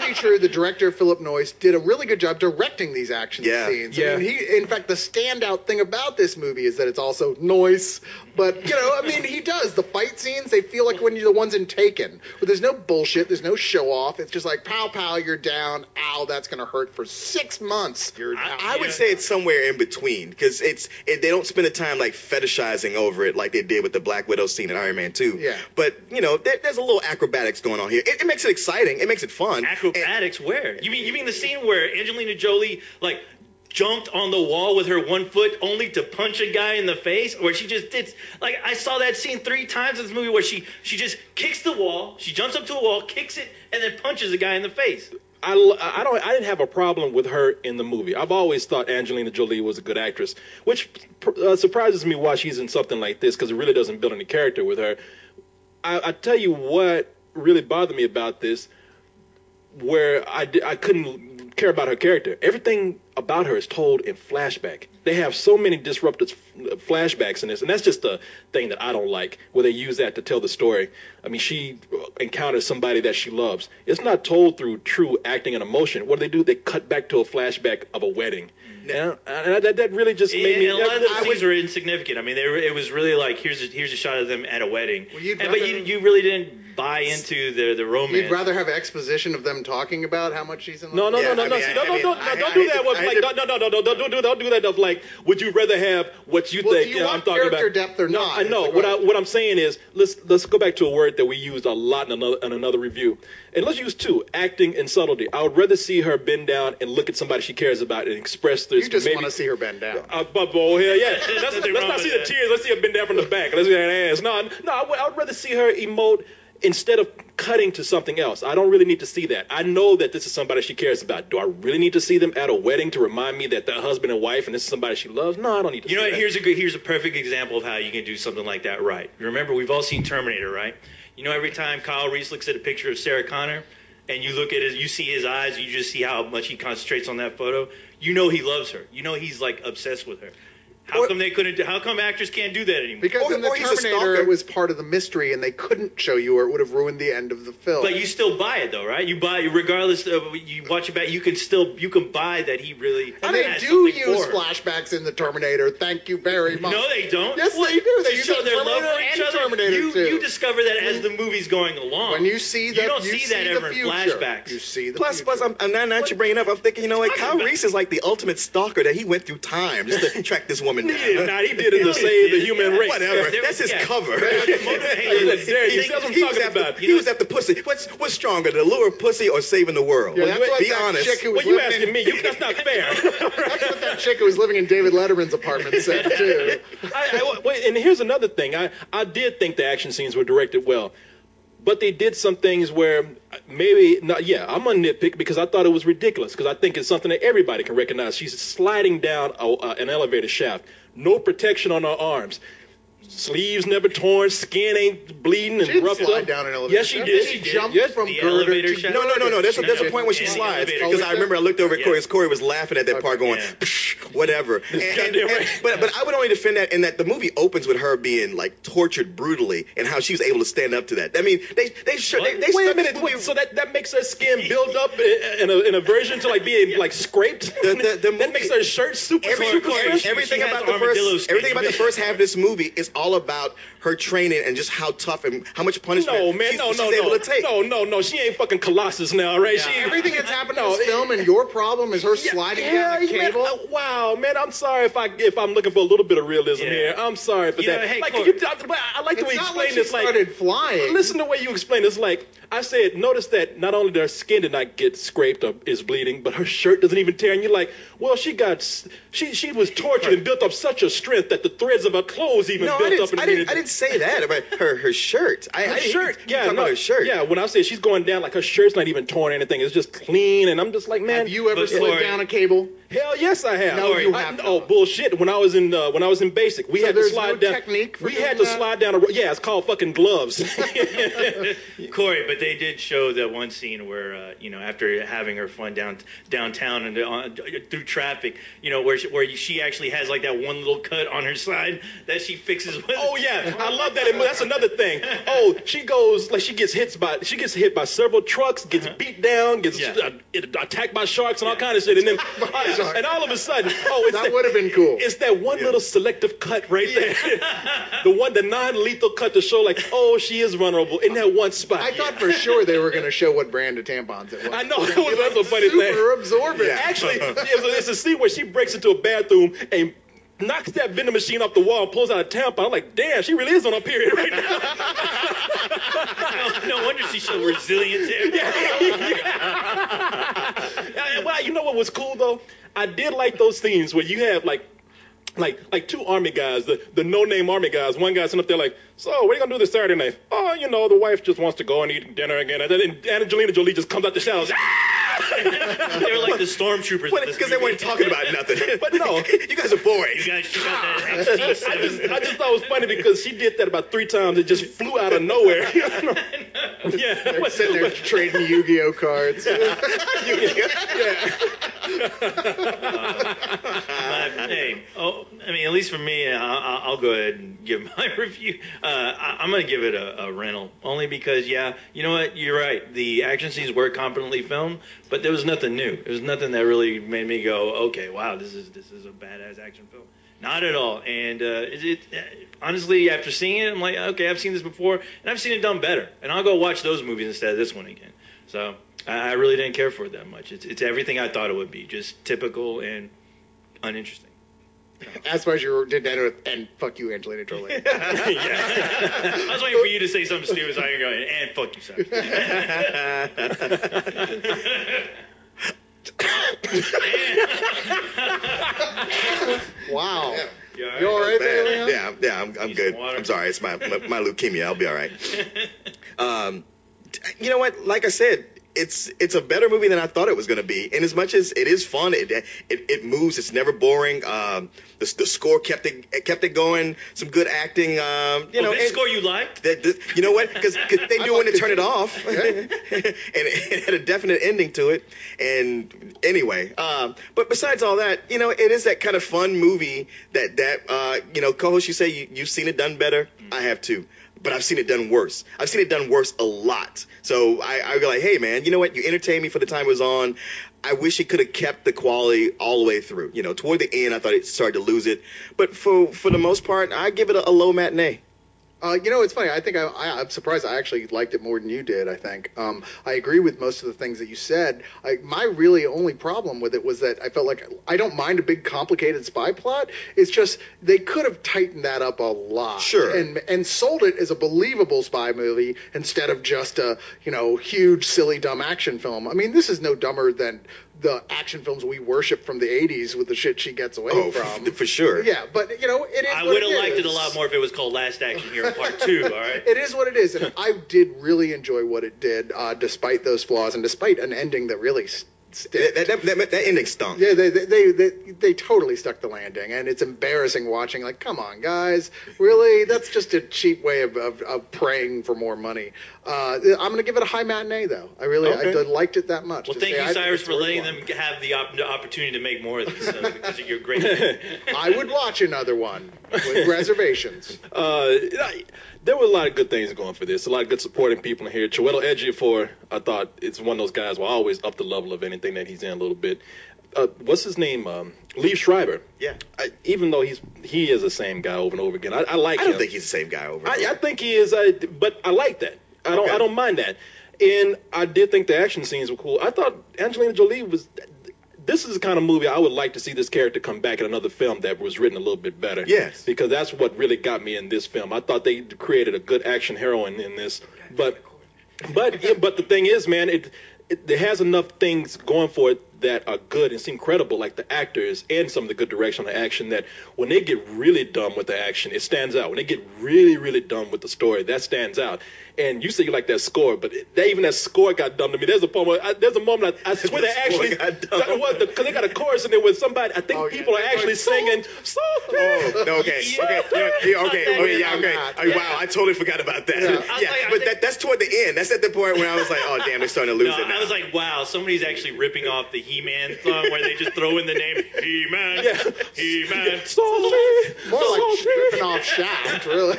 may be true. The director, Philip Noyce, did a really good job directing these action scenes. Yeah. I mean, in fact, the standout thing about this movie is that it's also Noyce. But, I mean, he does. The fight scenes, they feel like when you're the ones in Taken. But there's no bullshit. There's no show-off. It's just like, pow, pow, you're down. Ow, that's going to hurt for 6 months. I would say it's somewhere in between, because they don't spend the time like fetishizing over it like they did with the Black Widow scene in Iron Man 2. Yeah. But there's a little acrobatics going on here. It makes it exciting. It makes it fun. Acrobatics where? You mean the scene where Angelina Jolie jumped on the wall with her 1 foot only to punch a guy in the face, or she just did I saw that scene 3 times in this movie where she just kicks the wall, she jumps up to a wall, kicks it, and then punches a guy in the face. I didn't have a problem with her in the movie. I've always thought Angelina Jolie was a good actress, which surprises me why she's in something like this, because it really doesn't build any character with her. I tell you what really bothered me about this, where I couldn't care about her character. Everything about her is told in flashback. They have so many disruptive flashbacks in this, and that's just the thing that I don't like, where they use that to tell the story. I mean, she encounters somebody that she loves. It's not told through true acting and emotion. What do? They cut back to a flashback of a wedding. And that really just made me... A lot of those scenes were insignificant. I mean, it was really like, here's a shot of them at a wedding. Well, but you really didn't buy into the romance. You'd rather have exposition of them talking about how much she's in love? No, don't do that. Don't do that. Of like, would you rather have what you think? Do you want character depth or not? I know. What I'm saying is, let's go back to a word that we used a lot in another review, and let's use 2: acting and subtlety. I would rather see her bend down and look at somebody she cares about and express this. You just want to see her bend down. Hell yeah. Let's not see the tears. Let's see her bend down from the back. Let's see that ass. No. I would rather see her emote instead of cutting to something else. I don't really need to see that. I know that this is somebody she cares about. Do I really need to see them at a wedding to remind me that they're husband and wife and this is somebody she loves? No, I don't need to see that. Here's a perfect example of how you can do something like that right. Remember, we've all seen Terminator, right? Every time Kyle Reese looks at a picture of Sarah Connor and you look at it, you see his eyes, you just see how much he concentrates on that photo. He loves her. He's like obsessed with her. How come actors can't do that anymore? Because in the Terminator, it was part of the mystery, and they couldn't show you, or it would have ruined the end of the film. But you still buy it, though, right? You buy, regardless of you watch it back, you can buy that he really. And they do use flashbacks in the Terminator. Thank you very much. No, they don't. Yes, they do. They show their love for each other. Terminator too. You discover that as the movie's going along. When you see that, you don't see that ever in flashbacks. You see the Plus, now that you bring it up, I'm thinking, Kyle Reese is like the ultimate stalker, that he went through time just to track this woman down. He did it to save the human race. Whatever. That's his cover. That's what I'm talking about. He was after pussy. What's stronger, the lure of pussy or saving the what the lure? Be honest. What you asking me? That's not fair. That's what that chick who was living in David Letterman's apartment said too. And here's another thing. I did think the action scenes were directed well. But they did some things where maybe not. Yeah, I'm a nitpick because I thought it was ridiculous. Because I think it's something that everybody can recognize. She's sliding down an elevator shaft, no protection on her arms. Sleeves never torn, skin ain't bleeding and roughed up. Down an elevator. Yes, she did. She jumped from the girder elevator to shaft. No. There's a point when she slides. Because I remember I looked over at Corey. Corey was laughing at that part, going, whatever. But I would only defend that in that the movie opens with her being like tortured brutally, and how she was able to stand up to that. I mean, they wait a minute. So that makes her skin build up in a version to like being like scraped. That makes her shirt super. Everything about the first half of this movie is all about her training and just how tough and how much punishment she's able to take. No. She ain't fucking Colossus now, right? Yeah. Everything that's happened in this film, and your problem is her sliding down the cable. Wow, man, I'm sorry if I'm looking for a little bit of realism here. I'm sorry for that. Hey, I like the way you explain this. Like, started flying. Listen to the way you explain this. Like I said, notice that not only does her skin did not get scraped or is bleeding, but her shirt doesn't even tear. And you're like, well, she was tortured and built up such a strength that the threads of her clothes even built up. I didn't say that about her shirt. Her shirt. Her shirt. Yeah, when I say she's going down, like her shirt's not even torn or anything. It's just clean, and I'm just like, man. Have you ever slid down a cable? Hell yes, I have. No, Corey. Oh, bullshit! When I was in basic, we had to slide down. We had to slide down. Yeah, it's called fucking gloves. Corey, but they did show that one scene where after having her fun downtown and through traffic, where she actually has like that one little cut on her side that she fixes with. Oh yeah, I love that. And that's another thing. Oh, she goes like she gets hit by several trucks, gets beat down, gets attacked by sharks and all kind of shit, and then and all of a sudden, that would have been cool. It's that one little selective cut right there, the non-lethal cut to show like, oh, she is vulnerable in that one spot. I thought for sure they were going to show what brand of tampons it was. I know, that's a funny thing. Super absorbent. Yeah. Actually, it's a scene where she breaks into a bathroom and knocks that vending machine off the wall and pulls out a tampon. I'm like, damn, she really is on a period right now. No wonder she showed resilience there. Well, you know what was cool though? I did like those scenes where you have like two army guys, the no-name army guys. One guy's sitting up there like, so what are you gonna do this Saturday night? Oh, the wife just wants to go and eat dinner again. And then Angelina Jolie just comes out the shadows. They were like the stormtroopers. Because they weren't talking about nothing. But no, you guys are boring. You guys got that XT7. I just thought it was funny because she did that about 3 times. It just flew out of nowhere. Yeah, they're sitting there trading Yu-Gi-Oh cards. At least for me, I'll go ahead and give my review. I'm going to give it a rental, only because, you know what, you're right. The action scenes were competently filmed, but there was nothing new. There was nothing that really made me go, okay, wow, this is a badass action film. Not at all. And honestly, after seeing it, I'm like, okay, I've seen this before, and I've seen it done better. And I'll go watch those movies instead of this one again. So I really didn't care for it that much. It's everything I thought it would be, just typical and uninteresting. As far as you did that with, and fuck you, Angelina Jolie. Yeah. I was waiting for you to say something stupid so I can go, and fuck you, Sarah. Wow. Yeah. You all right there, Leon? Yeah, I'm good. Water. I'm sorry. It's my leukemia. I'll be all right. You know what? Like I said, it's a better movie than I thought it was going to be. And as much as it is fun, it moves. It's never boring. The score kept it going. Some good acting. This score you liked? You know what? Because they knew when to turn it off, and it had a definite ending to it. And anyway, but besides all that, it is that kind of fun movie that co-host, you say you've seen it done better. I have too. But I've seen it done worse. I've seen it done worse a lot. So I go like, hey, man, you know what? You entertained me for the time it was on. I wish it could have kept the quality all the way through. Toward the end, I thought it started to lose it. But for the most part, I give it a low matinee. It's funny. I think I'm surprised I actually liked it more than you did, I think. I agree with most of the things that you said. My really only problem with it was that I felt like I don't mind a big complicated spy plot. It's just they could have tightened that up a lot. Sure. And sold it as a believable spy movie instead of just a, huge, silly, dumb action film. I mean, this is no dumber than the action films we worship from the 80s with the shit she gets away from. For sure. Yeah, but, it is I would have liked it a lot more if it was called Last Action Hero Part 2, all right? It is what it is, and I did really enjoy what it did, despite those flaws and despite an ending that really that ending stunk. Yeah, they totally stuck the landing, and it's embarrassing watching. Like, come on, guys, really? That's just a cheap way of praying for more money. I'm going to give it a high matinee, though. I liked it that much. Well, thank you, Cyrus, for letting them have the opportunity to make more of these because of your great. I would watch another one with reservations. There were a lot of good things going for this. A lot of good supporting people in here. Chiwetel Ejiofor, I thought it's one of those guys who always up the level of anything that he's in a little bit. What's his name? Liev Schreiber. Yeah. Even though he is the same guy over and over again, I like him. I don't think he's the same guy over and over. I think he is, but I like that. I don't mind that. And I did think the action scenes were cool. I thought Angelina Jolie was. This is the kind of movie I would like to see this character come back in another film that was written a little bit better. Yes. Because that's what really got me in this film. I thought they created a good action heroine in this. But the thing is, man, it has enough things going for it that are good and seem credible, like the actors and some of the good direction on the action, that when they get really dumb with the action, it stands out. When they get really, really dumb with the story, that stands out. And you say you like that score, but even that score got dumb to me. There's a moment I swear they actually, because they got a chorus in there with somebody, I think people are actually singing, okay. Wow, I totally forgot about that. But that's toward the end. That's at the point where I was like, oh, damn, they're starting to lose it now. I was like, wow, somebody's actually ripping off the He-Man song where they just throw in the name He-Man, He-Man. More like ripping off Shaft, really.